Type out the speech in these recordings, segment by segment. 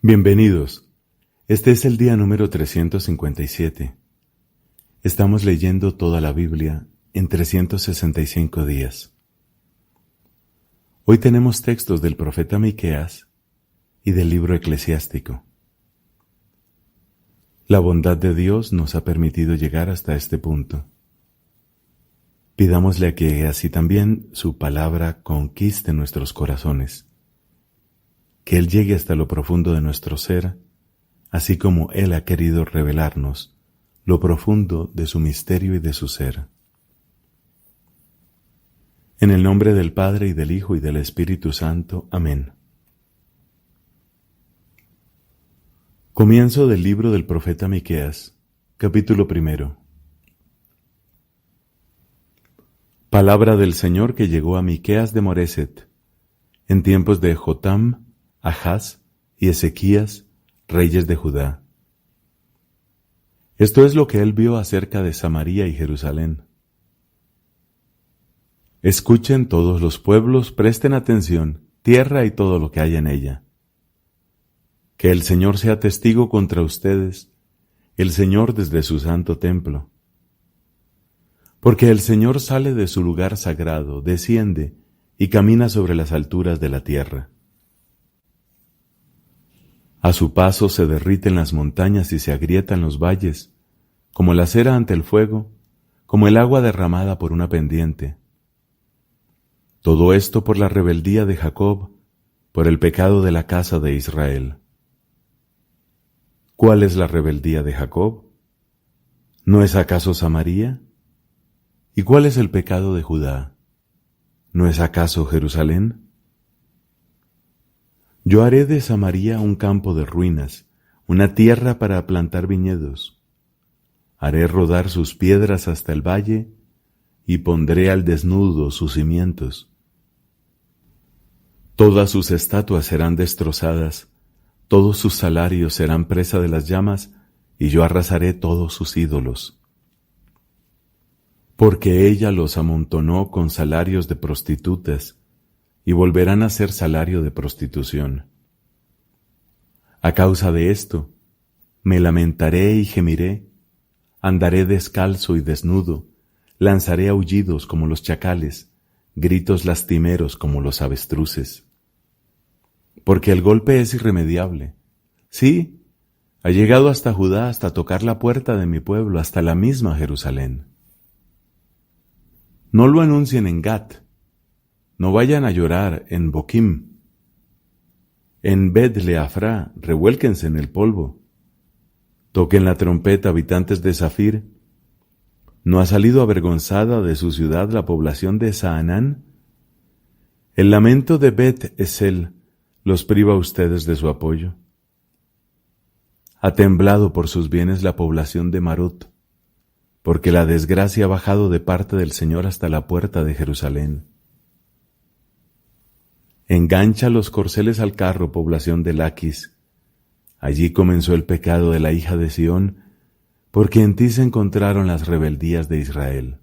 Bienvenidos. Este es el día número 357. Estamos leyendo toda la Biblia en 365 días. Hoy tenemos textos del profeta Miqueas y del libro eclesiástico. La bondad de Dios nos ha permitido llegar hasta este punto. Pidámosle a que así también su palabra conquiste nuestros corazones, que Él llegue hasta lo profundo de nuestro ser, así como Él ha querido revelarnos lo profundo de su misterio y de su ser. En el nombre del Padre, y del Hijo, y del Espíritu Santo. Amén. Comienzo del libro del profeta Miqueas, capítulo 1. Palabra del Señor que llegó a Miqueas de Moreset, en tiempos de Jotam, Ahaz y Ezequías, reyes de Judá. Esto es lo que él vio acerca de Samaria y Jerusalén. Escuchen todos los pueblos, presten atención, tierra y todo lo que hay en ella. Que el Señor sea testigo contra ustedes, el Señor desde su santo templo. Porque el Señor sale de su lugar sagrado, desciende y camina sobre las alturas de la tierra. A su paso se derriten las montañas y se agrietan los valles, como la cera ante el fuego, como el agua derramada por una pendiente. Todo esto por la rebeldía de Jacob, por el pecado de la casa de Israel. ¿Cuál es la rebeldía de Jacob? ¿No es acaso Samaria? ¿Y cuál es el pecado de Judá? ¿No es acaso Jerusalén? Yo haré de Samaria un campo de ruinas, una tierra para plantar viñedos. Haré rodar sus piedras hasta el valle, y pondré al desnudo sus cimientos. Todas sus estatuas serán destrozadas, todos sus salarios serán presa de las llamas, y yo arrasaré todos sus ídolos. Porque ella los amontonó con salarios de prostitutas, y volverán a ser salario de prostitución. A causa de esto, me lamentaré y gemiré, andaré descalzo y desnudo, lanzaré aullidos como los chacales, gritos lastimeros como los avestruces. Porque el golpe es irremediable. Sí, ha llegado hasta Judá, hasta tocar la puerta de mi pueblo, hasta la misma Jerusalén. No lo anuncien en Gat, no vayan a llorar en Boquim. En Bet-Leafra, revuélquense en el polvo. Toquen la trompeta, habitantes de Zafir. ¿No ha salido avergonzada de su ciudad la población de Saanán? El lamento de Bet-Esel los priva a ustedes de su apoyo. Ha temblado por sus bienes la población de Marot, porque la desgracia ha bajado de parte del Señor hasta la puerta de Jerusalén. Engancha los corceles al carro, población de Laquis. Allí comenzó el pecado de la hija de Sión, porque en ti se encontraron las rebeldías de Israel.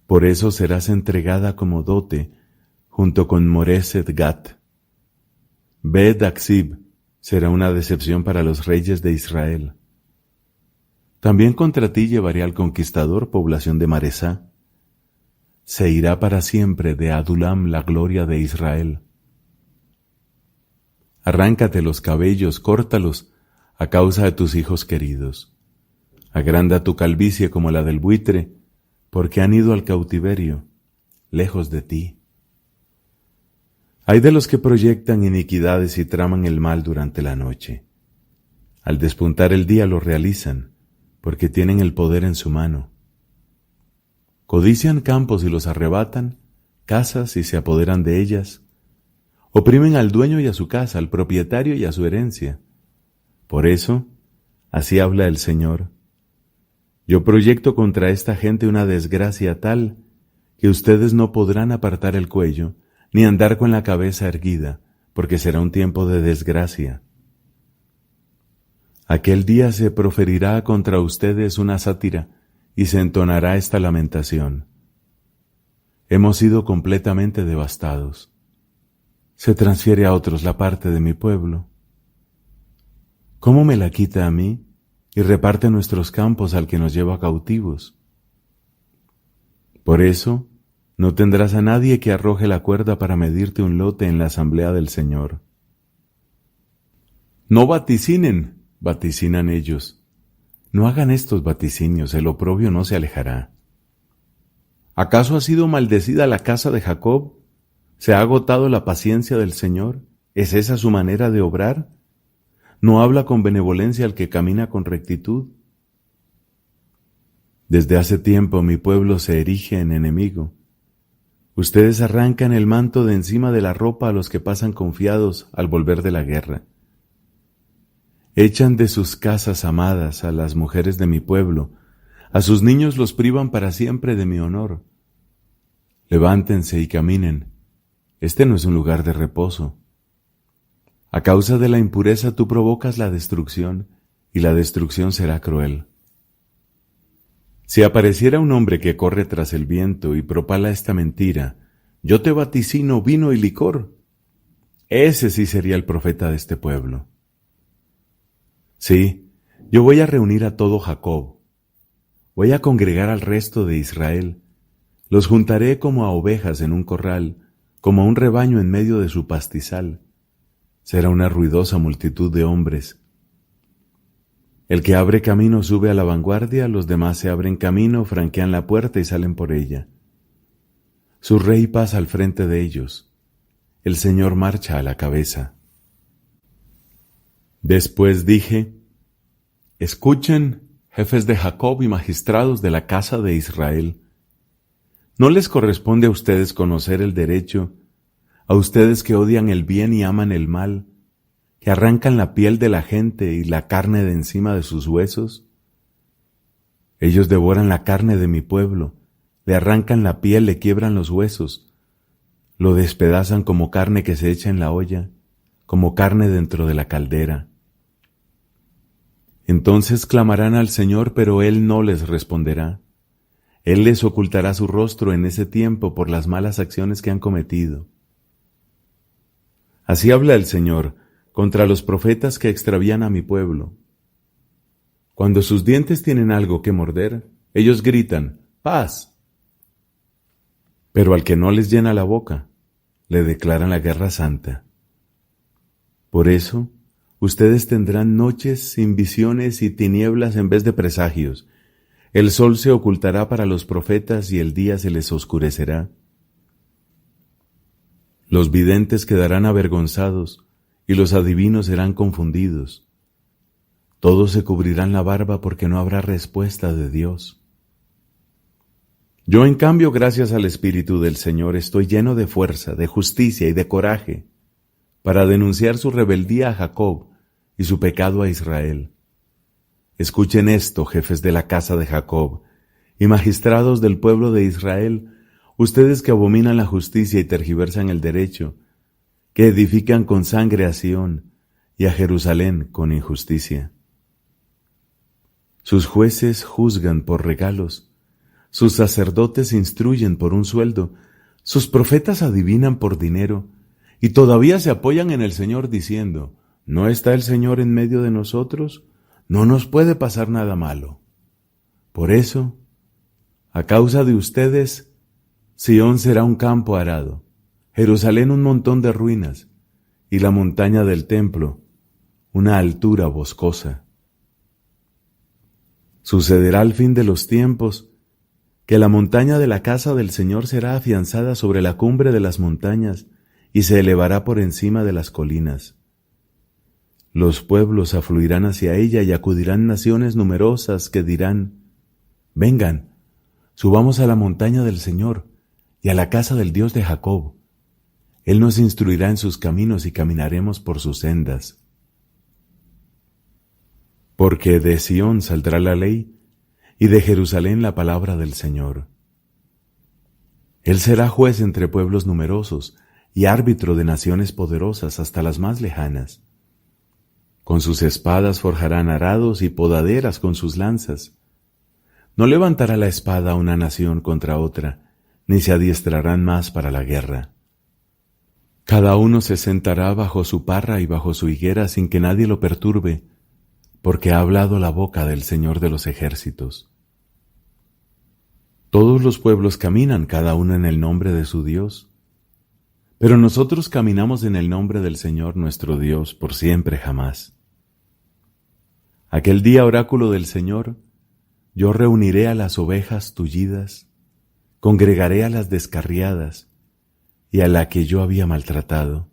Por eso serás entregada como dote, junto con Moreset Gat. Bet-Aksib será una decepción para los reyes de Israel. También contra ti llevaré al conquistador, población de Maresá. Se irá para siempre de Adulam la gloria de Israel. Arráncate los cabellos, córtalos, a causa de tus hijos queridos. Agranda tu calvicie como la del buitre, porque han ido al cautiverio, lejos de ti. Hay de los que proyectan iniquidades y traman el mal durante la noche. Al despuntar el día lo realizan, porque tienen el poder en su mano. Codician campos y los arrebatan, casas y se apoderan de ellas. Oprimen al dueño y a su casa, al propietario y a su herencia. Por eso, así habla el Señor. Yo proyecto contra esta gente una desgracia tal que ustedes no podrán apartar el cuello ni andar con la cabeza erguida, porque será un tiempo de desgracia. Aquel día se proferirá contra ustedes una sátira y se entonará esta lamentación. Hemos sido completamente devastados. Se transfiere a otros la parte de mi pueblo. ¿Cómo me la quita a mí y reparte nuestros campos al que nos lleva cautivos? Por eso, no tendrás a nadie que arroje la cuerda para medirte un lote en la asamblea del Señor. No vaticinen, vaticinan ellos. No hagan estos vaticinios, el oprobio no se alejará. ¿Acaso ha sido maldecida la casa de Jacob? ¿Se ha agotado la paciencia del Señor? ¿Es esa su manera de obrar? ¿No habla con benevolencia al que camina con rectitud? Desde hace tiempo mi pueblo se erige en enemigo. Ustedes arrancan el manto de encima de la ropa a los que pasan confiados al volver de la guerra. Echan de sus casas amadas a las mujeres de mi pueblo, a sus niños los privan para siempre de mi honor. Levántense y caminen, este no es un lugar de reposo. A causa de la impureza tú provocas la destrucción, y la destrucción será cruel. Si apareciera un hombre que corre tras el viento y propala esta mentira, yo te vaticino vino y licor, ese sí sería el profeta de este pueblo. Sí, yo voy a reunir a todo Jacob, voy a congregar al resto de Israel, los juntaré como a ovejas en un corral, como a un rebaño en medio de su pastizal. Será una ruidosa multitud de hombres. El que abre camino sube a la vanguardia, los demás se abren camino, franquean la puerta y salen por ella. Su rey pasa al frente de ellos, el Señor marcha a la cabeza. Después dije, escuchen, jefes de Jacob y magistrados de la casa de Israel. ¿No les corresponde a ustedes conocer el derecho, a ustedes que odian el bien y aman el mal, que arrancan la piel de la gente y la carne de encima de sus huesos? Ellos devoran la carne de mi pueblo, le arrancan la piel, le quiebran los huesos, lo despedazan como carne que se echa en la olla, como carne dentro de la caldera. Entonces clamarán al Señor, pero Él no les responderá. Él les ocultará su rostro en ese tiempo por las malas acciones que han cometido. Así habla el Señor contra los profetas que extravían a mi pueblo. Cuando sus dientes tienen algo que morder, ellos gritan, ¡paz! Pero al que no les llena la boca, le declaran la guerra santa. Por eso, ustedes tendrán noches sin visiones y tinieblas en vez de presagios. El sol se ocultará para los profetas y el día se les oscurecerá. Los videntes quedarán avergonzados y los adivinos serán confundidos. Todos se cubrirán la barba porque no habrá respuesta de Dios. Yo, en cambio, gracias al Espíritu del Señor, estoy lleno de fuerza, de justicia y de coraje para denunciar su rebeldía a Jacob y su pecado a Israel. Escuchen esto, jefes de la casa de Jacob y magistrados del pueblo de Israel, ustedes que abominan la justicia y tergiversan el derecho, que edifican con sangre a Sión y a Jerusalén con injusticia. Sus jueces juzgan por regalos, sus sacerdotes instruyen por un sueldo, sus profetas adivinan por dinero, y todavía se apoyan en el Señor diciendo, ¿no está el Señor en medio de nosotros? No nos puede pasar nada malo. Por eso, a causa de ustedes, Sión será un campo arado, Jerusalén un montón de ruinas, y la montaña del templo una altura boscosa. Sucederá al fin de los tiempos que la montaña de la casa del Señor será afianzada sobre la cumbre de las montañas y se elevará por encima de las colinas. Los pueblos afluirán hacia ella y acudirán naciones numerosas que dirán, vengan, subamos a la montaña del Señor y a la casa del Dios de Jacob. Él nos instruirá en sus caminos y caminaremos por sus sendas. Porque de Sión saldrá la ley y de Jerusalén la palabra del Señor. Él será juez entre pueblos numerosos y árbitro de naciones poderosas hasta las más lejanas. Con sus espadas forjarán arados y podaderas con sus lanzas. No levantará la espada una nación contra otra, ni se adiestrarán más para la guerra. Cada uno se sentará bajo su parra y bajo su higuera sin que nadie lo perturbe, porque ha hablado la boca del Señor de los ejércitos. Todos los pueblos caminan cada uno en el nombre de su Dios, pero nosotros caminamos en el nombre del Señor nuestro Dios por siempre jamás. Aquel día, oráculo del Señor, yo reuniré a las ovejas tullidas, congregaré a las descarriadas y a la que yo había maltratado.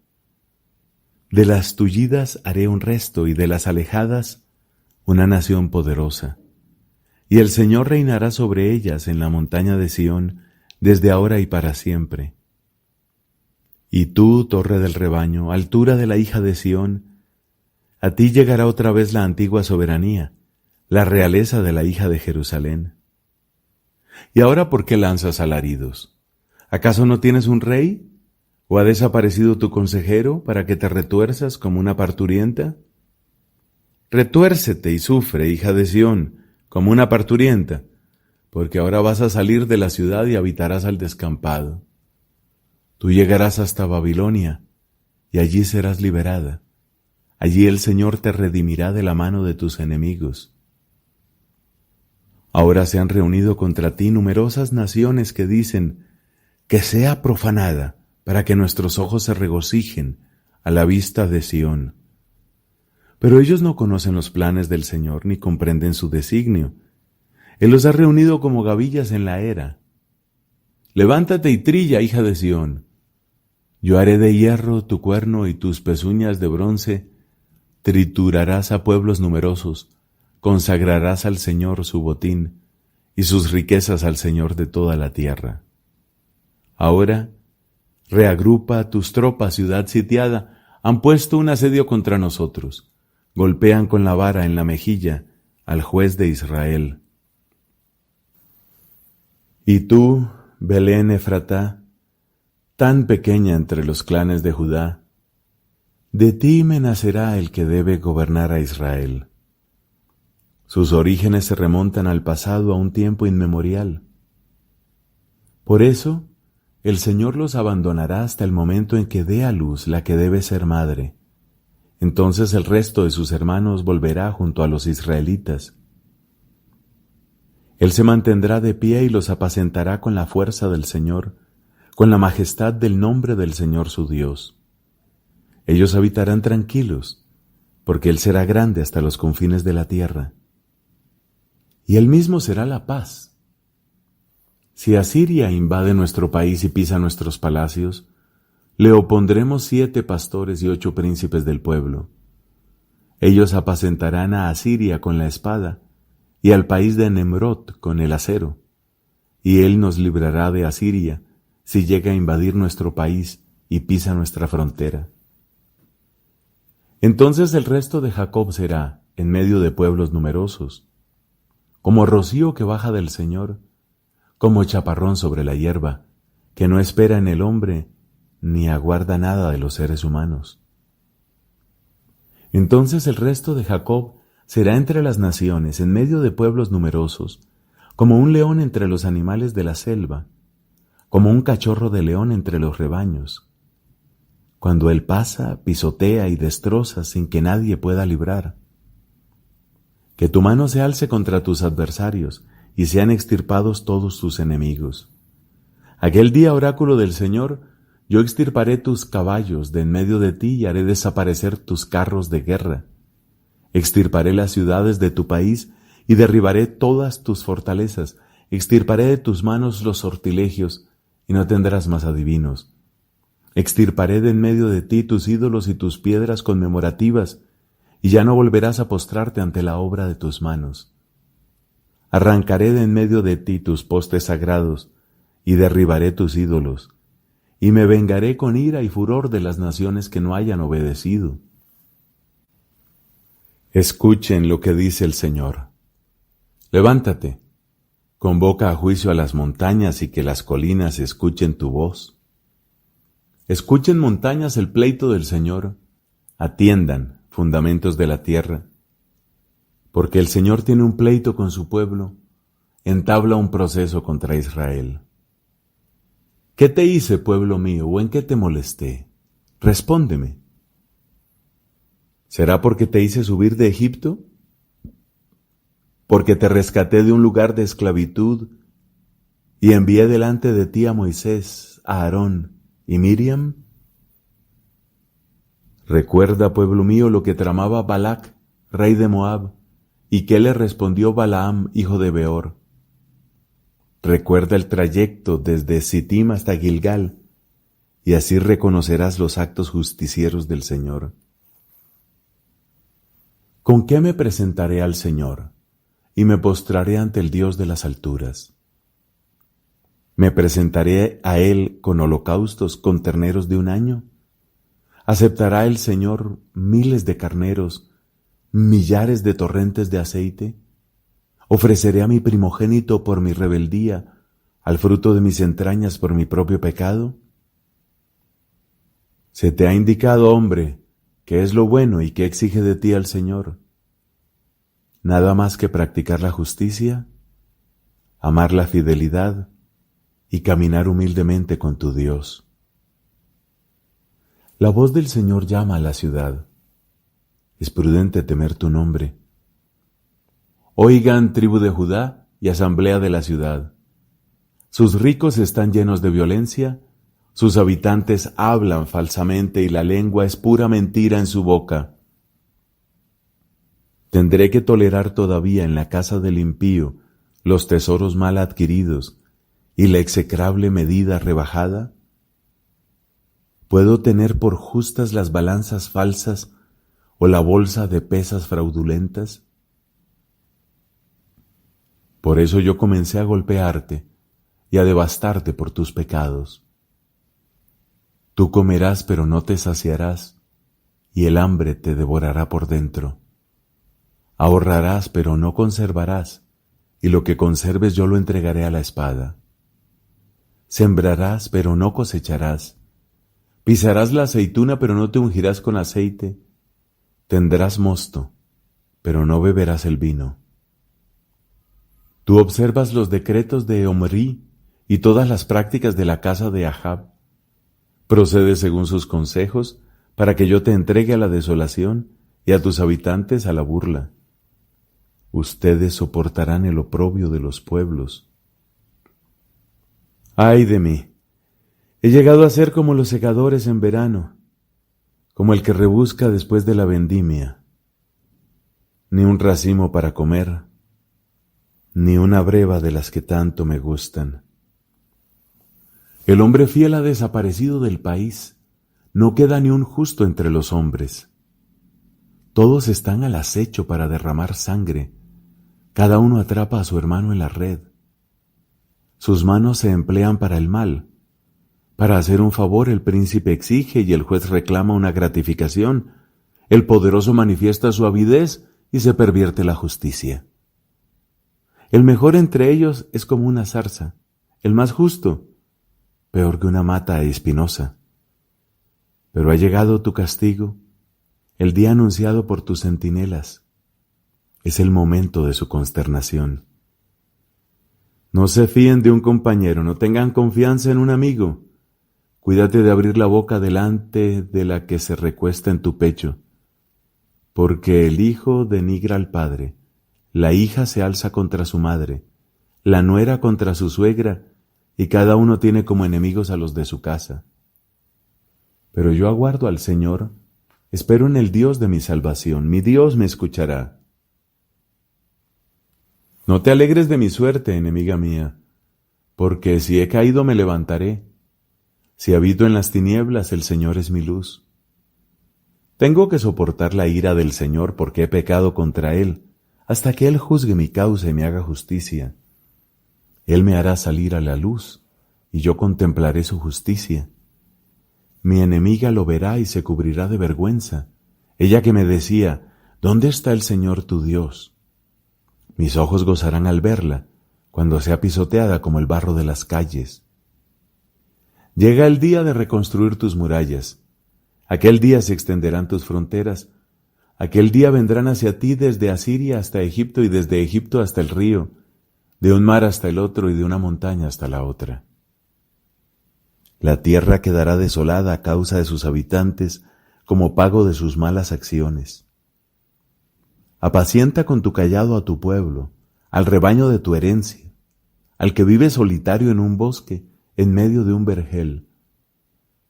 De las tullidas haré un resto y de las alejadas una nación poderosa. Y el Señor reinará sobre ellas en la montaña de Sión desde ahora y para siempre. Y tú, torre del rebaño, altura de la hija de Sión, a ti llegará otra vez la antigua soberanía, la realeza de la hija de Jerusalén. ¿Y ahora por qué lanzas alaridos? ¿Acaso no tienes un rey? ¿O ha desaparecido tu consejero para que te retuerzas como una parturienta? Retuércete y sufre, hija de Sión, como una parturienta, porque ahora vas a salir de la ciudad y habitarás al descampado. Tú llegarás hasta Babilonia, y allí serás liberada. Allí el Señor te redimirá de la mano de tus enemigos. Ahora se han reunido contra ti numerosas naciones que dicen, que sea profanada, para que nuestros ojos se regocijen a la vista de Sión. Pero ellos no conocen los planes del Señor ni comprenden su designio. Él los ha reunido como gavillas en la era. Levántate y trilla, hija de Sión. Yo haré de hierro tu cuerno y tus pezuñas de bronce. Triturarás a pueblos numerosos, consagrarás al Señor su botín y sus riquezas al Señor de toda la tierra. Ahora, reagrupa tus tropas, ciudad sitiada, han puesto un asedio contra nosotros, golpean con la vara en la mejilla al juez de Israel. Y tú, Belén Efratá, tan pequeña entre los clanes de Judá, de ti me nacerá el que debe gobernar a Israel. Sus orígenes se remontan al pasado, a un tiempo inmemorial. Por eso, el Señor los abandonará hasta el momento en que dé a luz la que debe ser madre. Entonces el resto de sus hermanos volverá junto a los israelitas. Él se mantendrá de pie y los apacentará con la fuerza del Señor, con la majestad del nombre del Señor su Dios. Ellos habitarán tranquilos, porque Él será grande hasta los confines de la tierra. Y Él mismo será la paz. Si Asiria invade nuestro país y pisa nuestros palacios, le opondremos 7 pastores y 8 príncipes del pueblo. Ellos apacentarán a Asiria con la espada, y al país de Nemrod con el acero, y Él nos librará de Asiria si llega a invadir nuestro país y pisa nuestra frontera. Entonces el resto de Jacob será, en medio de pueblos numerosos, como rocío que baja del Señor, como chaparrón sobre la hierba, que no espera en el hombre, ni aguarda nada de los seres humanos. Entonces el resto de Jacob será entre las naciones, en medio de pueblos numerosos, como un león entre los animales de la selva, como un cachorro de león entre los rebaños. Cuando él pasa, pisotea y destroza sin que nadie pueda librar. Que tu mano se alce contra tus adversarios y sean extirpados todos tus enemigos. Aquel día, oráculo del Señor, yo extirparé tus caballos de en medio de ti y haré desaparecer tus carros de guerra. Extirparé las ciudades de tu país y derribaré todas tus fortalezas. Extirparé de tus manos los sortilegios y no tendrás más adivinos. Extirparé de en medio de ti tus ídolos y tus piedras conmemorativas, y ya no volverás a postrarte ante la obra de tus manos. Arrancaré de en medio de ti tus postes sagrados, y derribaré tus ídolos, y me vengaré con ira y furor de las naciones que no hayan obedecido. Escuchen lo que dice el Señor. Levántate, convoca a juicio a las montañas y que las colinas escuchen tu voz. Escuchen montañas el pleito del Señor, atiendan fundamentos de la tierra, porque el Señor tiene un pleito con su pueblo, entabla un proceso contra Israel. ¿Qué te hice, pueblo mío, o en qué te molesté? Respóndeme. ¿Será porque te hice subir de Egipto? porque te rescaté de un lugar de esclavitud y envié delante de ti a Moisés, a Aarón y Miriam? Recuerda, pueblo mío, lo que tramaba Balac, rey de Moab, y qué le respondió Balaam, hijo de Beor. Recuerda el trayecto desde Sittim hasta Gilgal, y así reconocerás los actos justicieros del Señor. ¿Con qué me presentaré al Señor y me postraré ante el Dios de las alturas? ¿Me presentaré a Él con holocaustos, con terneros de un año? ¿Aceptará el Señor miles de carneros, millares de torrentes de aceite? ¿Ofreceré a mi primogénito por mi rebeldía, al fruto de mis entrañas por mi propio pecado? Se te ha indicado, hombre, qué es lo bueno y qué exige de ti al Señor. Nada más que practicar la justicia, amar la fidelidad y caminar humildemente con tu Dios. La voz del Señor llama a la ciudad. Es prudente temer tu nombre. Oigan, tribu de Judá y asamblea de la ciudad. Sus ricos están llenos de violencia, sus habitantes hablan falsamente y la lengua es pura mentira en su boca. ¿Tendré que tolerar todavía en la casa del impío los tesoros mal adquiridos y la execrable medida rebajada? ¿Puedo tener por justas las balanzas falsas o la bolsa de pesas fraudulentas? Por eso yo comencé a golpearte y a devastarte por tus pecados. Tú comerás, pero no te saciarás, y el hambre te devorará por dentro. Ahorrarás, pero no conservarás, y lo que conserves yo lo entregaré a la espada. Sembrarás, pero no cosecharás. Pisarás la aceituna, pero no te ungirás con aceite. Tendrás mosto, pero no beberás el vino. Tú observas los decretos de Omrí y todas las prácticas de la casa de Ahab. Procedes según sus consejos, para que yo te entregue a la desolación y a tus habitantes a la burla. Ustedes soportarán el oprobio de los pueblos. ¡Ay de mí! He llegado a ser como los segadores en verano, como el que rebusca después de la vendimia. Ni un racimo para comer, ni una breva de las que tanto me gustan. El hombre fiel ha desaparecido del país, no queda ni un justo entre los hombres. Todos están al acecho para derramar sangre, cada uno atrapa a su hermano en la red. Sus manos se emplean para el mal. Para hacer un favor el príncipe exige y el juez reclama una gratificación. El poderoso manifiesta su avidez y se pervierte la justicia. El mejor entre ellos es como una zarza, el más justo, peor que una mata espinosa. Pero ha llegado tu castigo, el día anunciado por tus centinelas. Es el momento de su consternación. No se fíen de un compañero, no tengan confianza en un amigo. Cuídate de abrir la boca delante de la que se recuesta en tu pecho, porque el hijo denigra al padre, la hija se alza contra su madre, la nuera contra su suegra, y cada uno tiene como enemigos a los de su casa. Pero yo aguardo al Señor, espero en el Dios de mi salvación, mi Dios me escuchará. No te alegres de mi suerte, enemiga mía, porque si he caído me levantaré. Si habito en las tinieblas, el Señor es mi luz. Tengo que soportar la ira del Señor porque he pecado contra Él, hasta que Él juzgue mi causa y me haga justicia. Él me hará salir a la luz, y yo contemplaré su justicia. Mi enemiga lo verá y se cubrirá de vergüenza, ella que me decía, ¿dónde está el Señor tu Dios? Mis ojos gozarán al verla, cuando sea pisoteada como el barro de las calles. Llega el día de reconstruir tus murallas. Aquel día se extenderán tus fronteras. Aquel día vendrán hacia ti desde Asiria hasta Egipto y desde Egipto hasta el río, de un mar hasta el otro y de una montaña hasta la otra. La tierra quedará desolada a causa de sus habitantes, como pago de sus malas acciones. Apacienta con tu cayado a tu pueblo, al rebaño de tu herencia, al que vive solitario en un bosque, en medio de un vergel,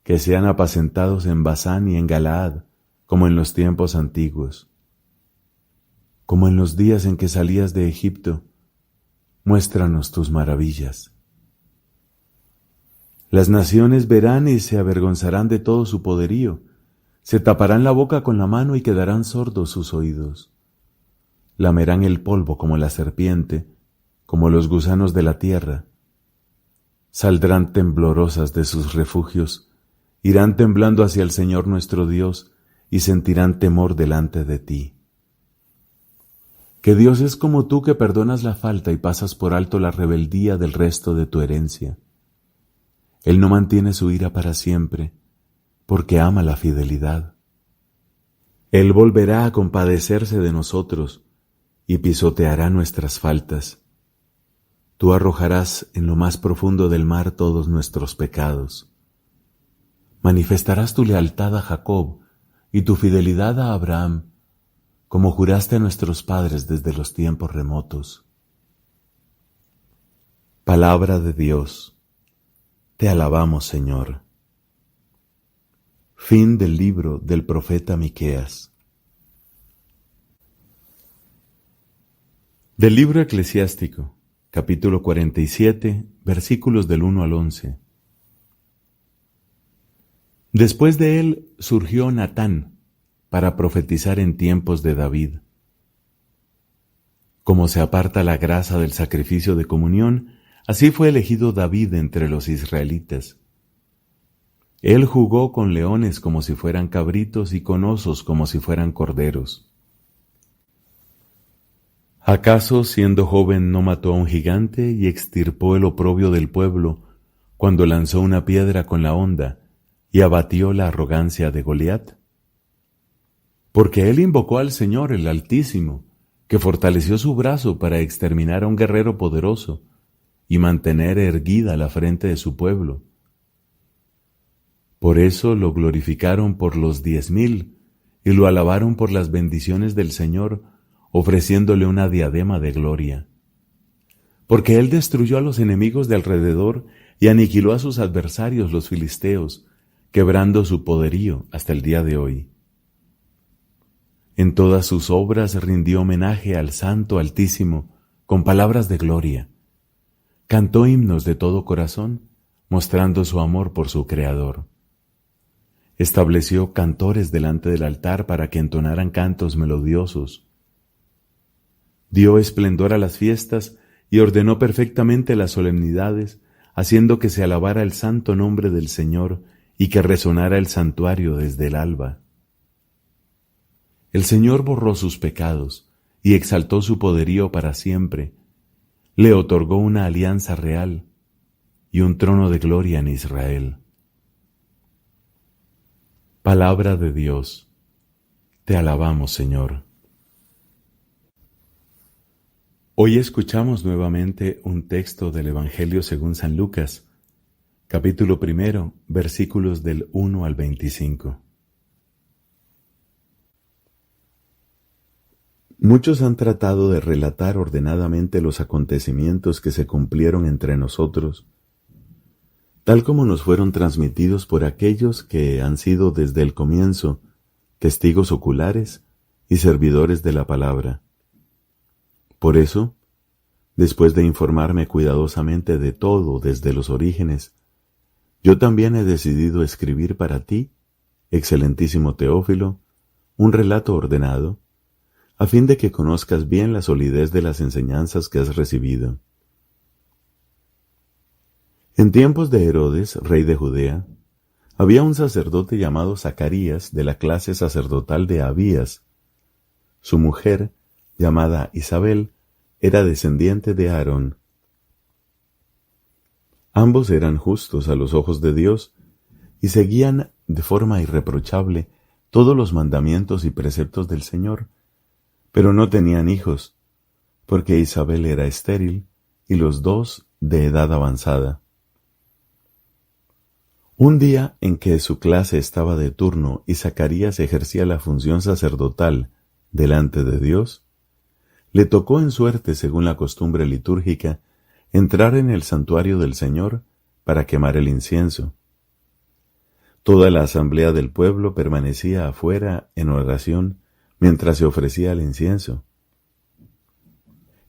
que sean apacentados en Basán y en Galaad, como en los tiempos antiguos, como en los días en que salías de Egipto. Muéstranos tus maravillas. Las naciones verán y se avergonzarán de todo su poderío, se taparán la boca con la mano y quedarán sordos sus oídos. Lamerán el polvo como la serpiente, como los gusanos de la tierra. Saldrán temblorosas de sus refugios, irán temblando hacia el Señor nuestro Dios y sentirán temor delante de ti. Que Dios es como tú, que perdonas la falta y pasas por alto la rebeldía del resto de tu herencia. Él no mantiene su ira para siempre, porque ama la fidelidad. Él volverá a compadecerse de nosotros y pisoteará nuestras faltas. Tú arrojarás en lo más profundo del mar todos nuestros pecados. Manifestarás tu lealtad a Jacob y tu fidelidad a Abraham, como juraste a nuestros padres desde los tiempos remotos. Palabra de Dios. Te alabamos, Señor. Fin del libro del profeta Miqueas. Del libro eclesiástico, capítulo 47, versículos del 1 al 11. Después de él surgió Natán para profetizar en tiempos de David. Como se aparta la grasa del sacrificio de comunión, así fue elegido David entre los israelitas. Él jugó con leones como si fueran cabritos y con osos como si fueran corderos. ¿Acaso, siendo joven, no mató a un gigante y extirpó el oprobio del pueblo cuando lanzó una piedra con la honda y abatió la arrogancia de Goliat? Porque él invocó al Señor, el Altísimo, que fortaleció su brazo para exterminar a un guerrero poderoso y mantener erguida la frente de su pueblo. Por eso lo glorificaron por los 10,000 y lo alabaron por las bendiciones del Señor, ofreciéndole una diadema de gloria. Porque él destruyó a los enemigos de alrededor y aniquiló a sus adversarios, los filisteos, quebrando su poderío hasta el día de hoy. En todas sus obras rindió homenaje al Santo Altísimo con palabras de gloria. Cantó himnos de todo corazón, mostrando su amor por su Creador. Estableció cantores delante del altar para que entonaran cantos melodiosos. Dio esplendor a las fiestas y ordenó perfectamente las solemnidades, haciendo que se alabara el santo nombre del Señor y que resonara el santuario desde el alba. El Señor borró sus pecados y exaltó su poderío para siempre. Le otorgó una alianza real y un trono de gloria en Israel. Palabra de Dios. Te alabamos, Señor. Hoy escuchamos nuevamente un texto del Evangelio según San Lucas, capítulo 1, versículos del 1 al 25. Muchos han tratado de relatar ordenadamente los acontecimientos que se cumplieron entre nosotros, tal como nos fueron transmitidos por aquellos que han sido desde el comienzo testigos oculares y servidores de la palabra. Por eso, después de informarme cuidadosamente de todo desde los orígenes, yo también he decidido escribir para ti, excelentísimo Teófilo, un relato ordenado, a fin de que conozcas bien la solidez de las enseñanzas que has recibido. En tiempos de Herodes, rey de Judea, había un sacerdote llamado Zacarías de la clase sacerdotal de Abías. Su mujer, llamada Isabel, era descendiente de Aarón. Ambos eran justos a los ojos de Dios y seguían de forma irreprochable todos los mandamientos y preceptos del Señor, pero no tenían hijos, porque Isabel era estéril y los dos de edad avanzada. Un día en que su clase estaba de turno y Zacarías ejercía la función sacerdotal delante de Dios, le tocó en suerte, según la costumbre litúrgica, entrar en el santuario del Señor para quemar el incienso. Toda la asamblea del pueblo permanecía afuera en oración mientras se ofrecía el incienso.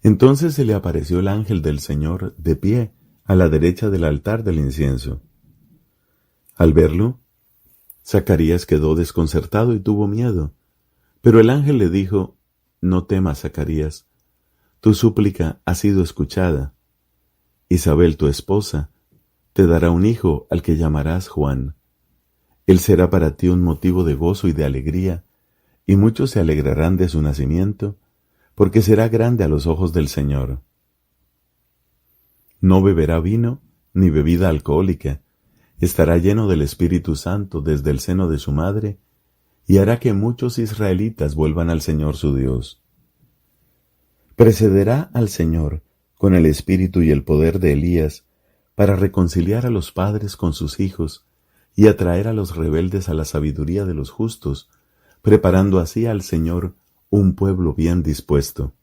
Entonces se le apareció el ángel del Señor de pie a la derecha del altar del incienso. Al verlo, Zacarías quedó desconcertado y tuvo miedo, pero el ángel le dijo: «No temas, Zacarías, tu súplica ha sido escuchada. Isabel, tu esposa, te dará un hijo al que llamarás Juan. Él será para ti un motivo de gozo y de alegría, y muchos se alegrarán de su nacimiento, porque será grande a los ojos del Señor. No beberá vino ni bebida alcohólica, estará lleno del Espíritu Santo desde el seno de su madre, y hará que muchos israelitas vuelvan al Señor su Dios. Precederá al Señor con el espíritu y el poder de Elías para reconciliar a los padres con sus hijos y atraer a los rebeldes a la sabiduría de los justos, preparando así al Señor un pueblo bien dispuesto».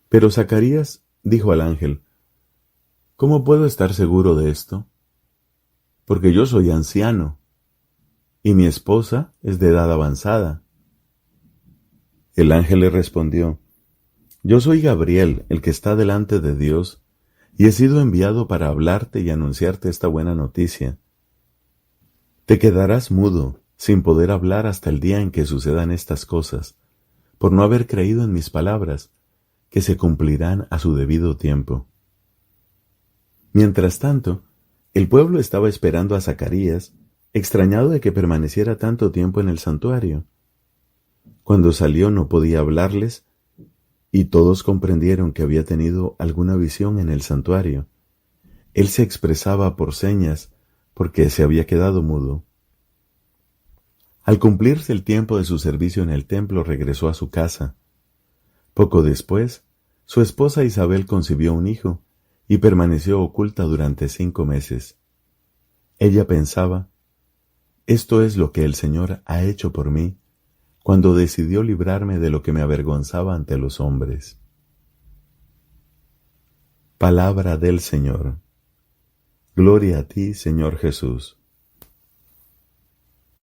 Pero Zacarías dijo al ángel: «¿Cómo puedo estar seguro de esto? Porque yo soy anciano, y mi esposa es de edad avanzada». El ángel le respondió: «Yo soy Gabriel, el que está delante de Dios, y he sido enviado para hablarte y anunciarte esta buena noticia. Te quedarás mudo, sin poder hablar hasta el día en que sucedan estas cosas, por no haber creído en mis palabras, que se cumplirán a su debido tiempo». Mientras tanto, el pueblo estaba esperando a Zacarías, extrañado de que permaneciera tanto tiempo en el santuario. Cuando salió no podía hablarles, y todos comprendieron que había tenido alguna visión en el santuario. Él se expresaba por señas, porque se había quedado mudo. Al cumplirse el tiempo de su servicio en el templo, regresó a su casa. Poco después, su esposa Isabel concibió un hijo, y permaneció oculta durante 5 meses. Ella pensaba: «Esto es lo que el Señor ha hecho por mí, cuando decidió librarme de lo que me avergonzaba ante los hombres». Palabra del Señor. Gloria a ti, Señor Jesús.